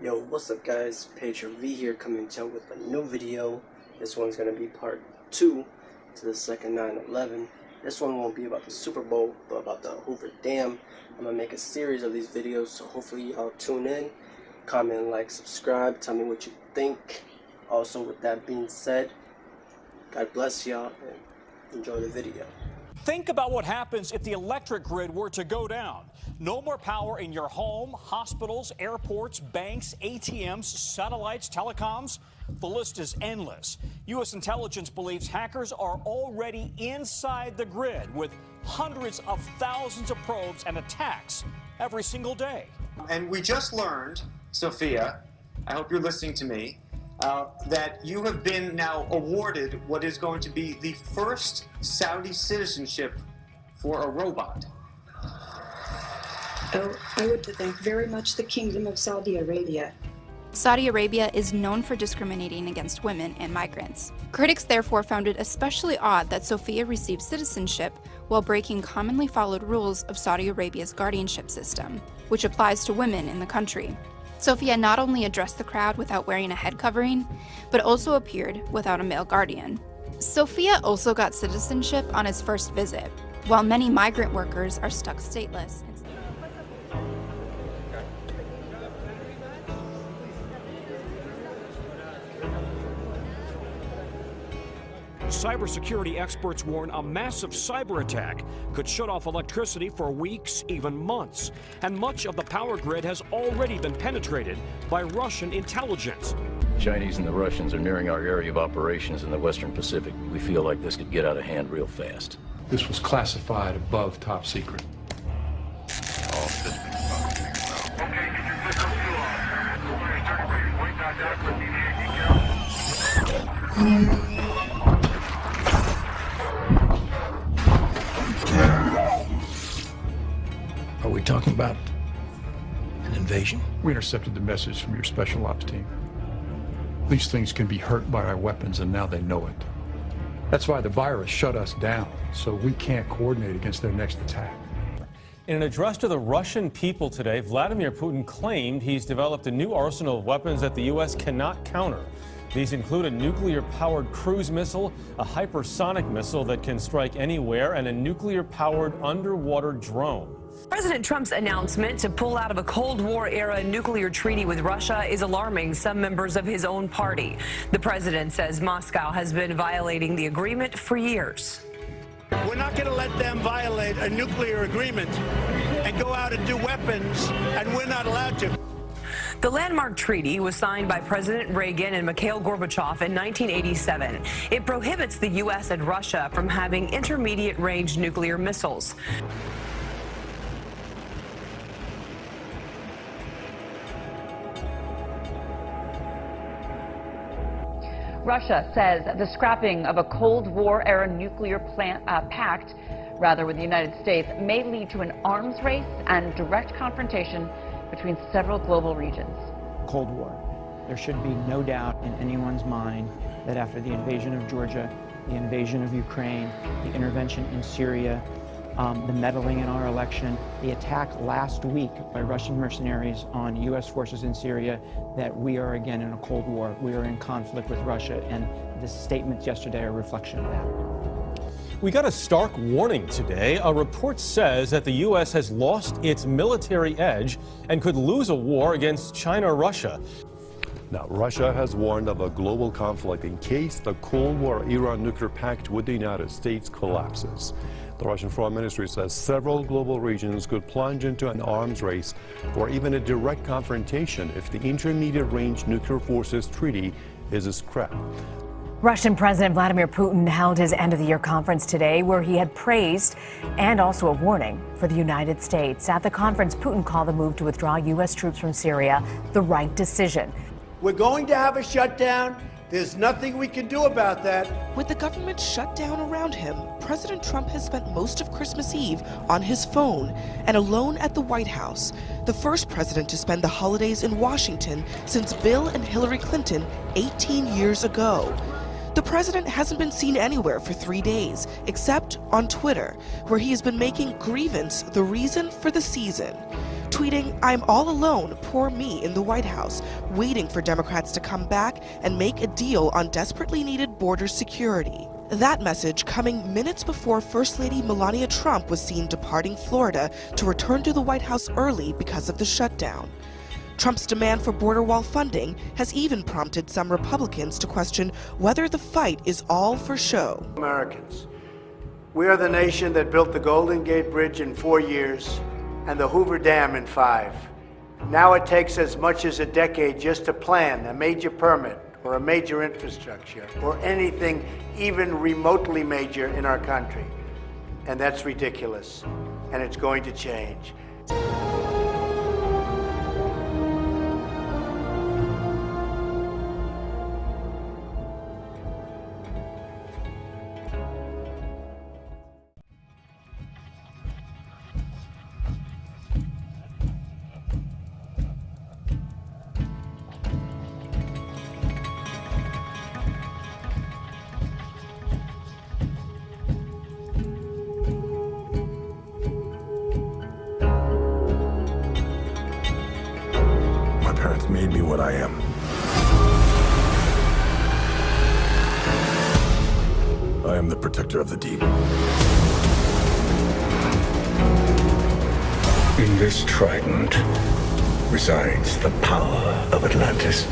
Yo, what's up guys, Pedro V here coming to you with a new video. This one's going to be part 2 to the second 9/11. This one won't be about the Super Bowl, but about the Hoover Dam. I'm going to make a series of these videos, so hopefully y'all tune in, comment, like, subscribe, tell me what you think. Also, with that being said, God bless y'all and enjoy the video. Think about what happens if the electric grid were to go down. No more power in your home, hospitals, airports, banks, ATMs, satellites, telecoms. The list is endless. U.S. intelligence believes hackers are already inside the grid with hundreds of thousands of probes and attacks every single day. And we just learned, Sophia, I hope you're listening to me, that you have been now awarded what is going to be the first Saudi citizenship for a robot. Oh, I would thank very much the Kingdom of Saudi Arabia. Saudi Arabia is known for discriminating against women and migrants. Critics therefore found it especially odd that Sophia received citizenship while breaking commonly followed rules of Saudi Arabia's guardianship system, which applies to women in the country. Sophia not only addressed the crowd without wearing a head covering, but also appeared without a male guardian. Sophia also got citizenship on his first visit, while many migrant workers are stuck stateless. Cybersecurity experts warn a massive cyber attack could shut off electricity for weeks, even months. And much of the power grid has already been penetrated by Russian intelligence. Chinese and the Russians are nearing our area of operations in the Western Pacific. We feel like this could get out of hand real fast. This was classified above top secret. Are we talking about an invasion? We intercepted the message from your special ops team. These things can be hurt by our weapons, and now they know it. That's why the virus shut us down, so we can't coordinate against their next attack. In an address to the Russian people today, Vladimir Putin claimed he's developed a new arsenal of weapons that the U.S. cannot counter. These include a nuclear-powered cruise missile, a hypersonic missile that can strike anywhere, and a nuclear-powered underwater drone. President Trump's announcement to pull out of a Cold War-era nuclear treaty with Russia is alarming some members of his own party. The president says Moscow has been violating the agreement for years. We're not going to let them violate a nuclear agreement and go out and do weapons, and we're not allowed to. The landmark treaty was signed by President Reagan and Mikhail Gorbachev in 1987. It prohibits the U.S. and Russia from having intermediate-range nuclear missiles. Russia says the scrapping of a Cold War-era nuclear pact, with the United States, may lead to an arms race and direct confrontation between several global regions. Cold War. There should be no doubt in anyone's mind that after the invasion of Georgia, the invasion of Ukraine, the intervention in Syria, the meddling in our election, the attack last week by Russian mercenaries on U.S. forces in Syria, that we are again in a Cold War. We are in conflict with Russia, and the statements yesterday are a reflection of that. We got a stark warning today. A report says that the U.S. has lost its military edge and could lose a war against China or Russia. Now, Russia has warned of a global conflict in case the Cold War-era nuclear pact with the United States collapses. The Russian Foreign Ministry says several global regions could plunge into an arms race or even a direct confrontation if the Intermediate-Range Nuclear Forces Treaty is scrapped. Russian President Vladimir Putin held his end-of-the-year conference today where he had praised and also a warning for the United States. At the conference, Putin called the move to withdraw U.S. troops from Syria the right decision. We're going to have a shutdown. There's nothing we can do about that. With the government shut down around him, President Trump has spent most of Christmas Eve on his phone and alone at the White House, the first president to spend the holidays in Washington since Bill and Hillary Clinton 18 years ago. The president hasn't been seen anywhere for 3 days, except on Twitter, where he has been making grievance the reason for the season. tweeting, "I'm all alone, poor me in the White House, waiting for Democrats to come back and make a deal on desperately needed border security." That message coming minutes before First Lady Melania Trump was seen departing Florida to return to the White House early because of the shutdown. Trump's demand for border wall funding has even prompted some Republicans to question whether the fight is all for show. Americans, we are the nation that built the Golden Gate Bridge in 4 years and the Hoover Dam in 5. Now it takes as much as a decade just to plan a major permit or a major infrastructure or anything even remotely major in our country. And that's ridiculous. And it's going to change. Made me what I am. I am the protector of the deep. In this trident resides the power of Atlantis.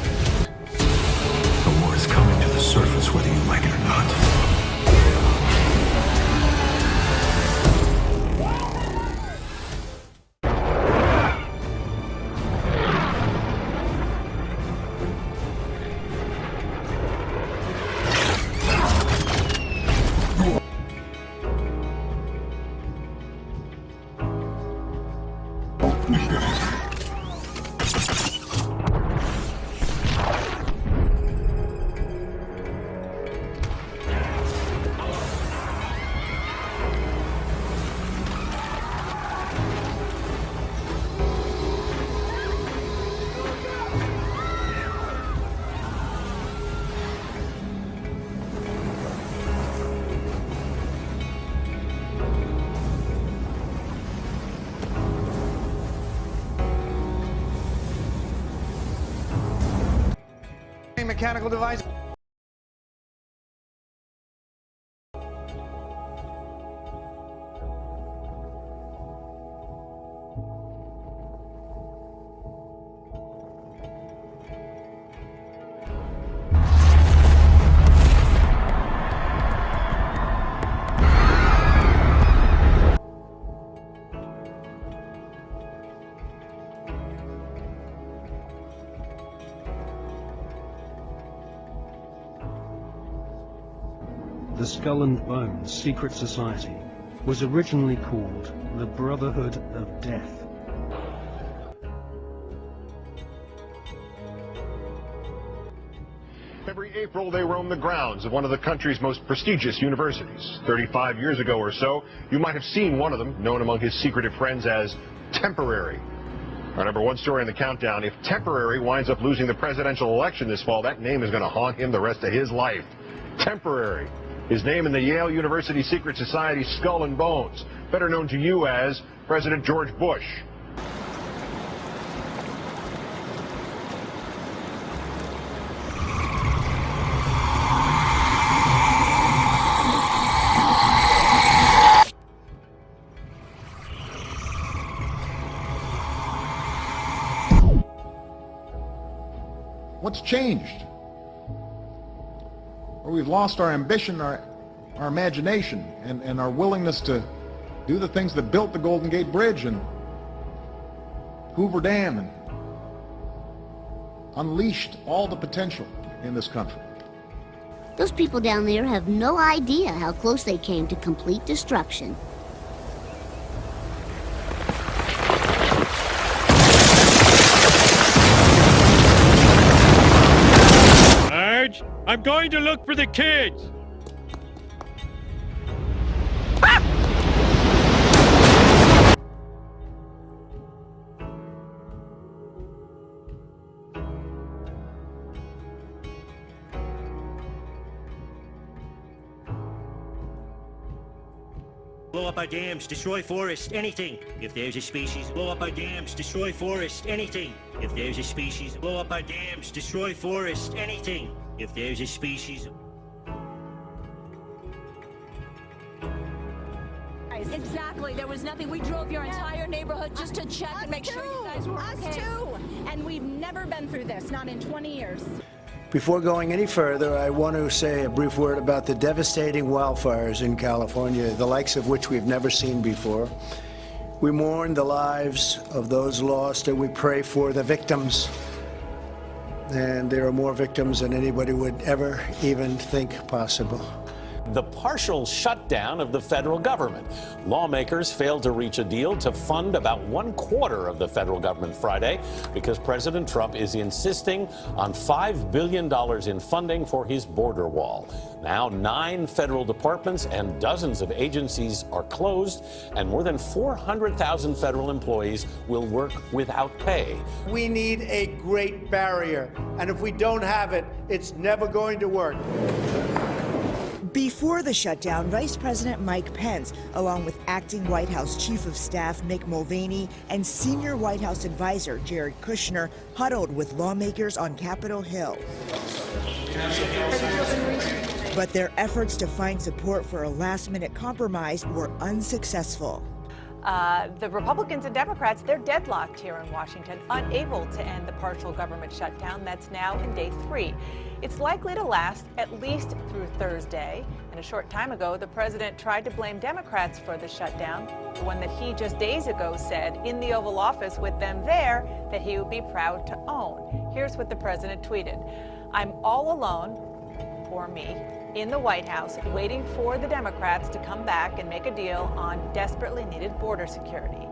The war is coming to the surface whether you like it or not. Mechanical device. The Skull and Bones secret society was originally called the Brotherhood of Death. Every April, they roam the grounds of one of the country's most prestigious universities. 35 years ago or so, you might have seen one of them, known among his secretive friends as Temporary. Our #1 story in the countdown: if Temporary winds up losing the presidential election this fall, that name is going to haunt him the rest of his life. Temporary. His name in the Yale University secret society Skull and Bones, better known to you as President George Bush. What's changed? Or we've lost our ambition, our imagination, and our willingness to do the things that built the Golden Gate Bridge and Hoover Dam and unleashed all the potential in this country. Those people down there have no idea how close they came to complete destruction. Marge, I'm going to look for the kids. blow up our dams, destroy forests, anything. If there's a species, blow up our dams, destroy forests, anything. If there's a species, blow up our dams, destroy forests, anything. If there's a species. Exactly. There was nothing. We drove your entire neighborhood just to check and make sure you guys were okay. Us too. And we've never been through this, not in 20 years. Before going any further, I want to say a brief word about the devastating wildfires in California, the likes of which we've never seen before. We mourn the lives of those lost, and we pray for the victims. And there are more victims than anybody would ever even think possible. The partial shutdown of the federal government. Lawmakers failed to reach a deal to fund about 1/4 of the federal government Friday because President Trump is insisting on $5 billion in funding for his border wall. Now 9 federal departments and dozens of agencies are closed, and more than 400,000 federal employees will work without pay. We need a great barrier, and if we don't have it, it's never going to work. Before the shutdown, Vice President Mike Pence, along with acting White House Chief of Staff Mick Mulvaney and senior White House advisor Jared Kushner, huddled with lawmakers on Capitol Hill. But their efforts to find support for a last-minute compromise were unsuccessful. The Republicans and Democrats, they're deadlocked here in Washington, unable to end the partial government shutdown that's now in day 3. It's likely to last at least through Thursday. And a short time ago, the president tried to blame Democrats for the shutdown, the one that he just days ago said in the Oval Office with them there that he would be proud to own. Here's what the president tweeted. "I'm all alone, poor me, in the White House waiting for the Democrats to come back and make a deal on desperately needed border security."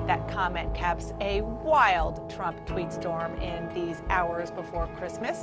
That comment caps a wild Trump tweet storm in these hours before Christmas.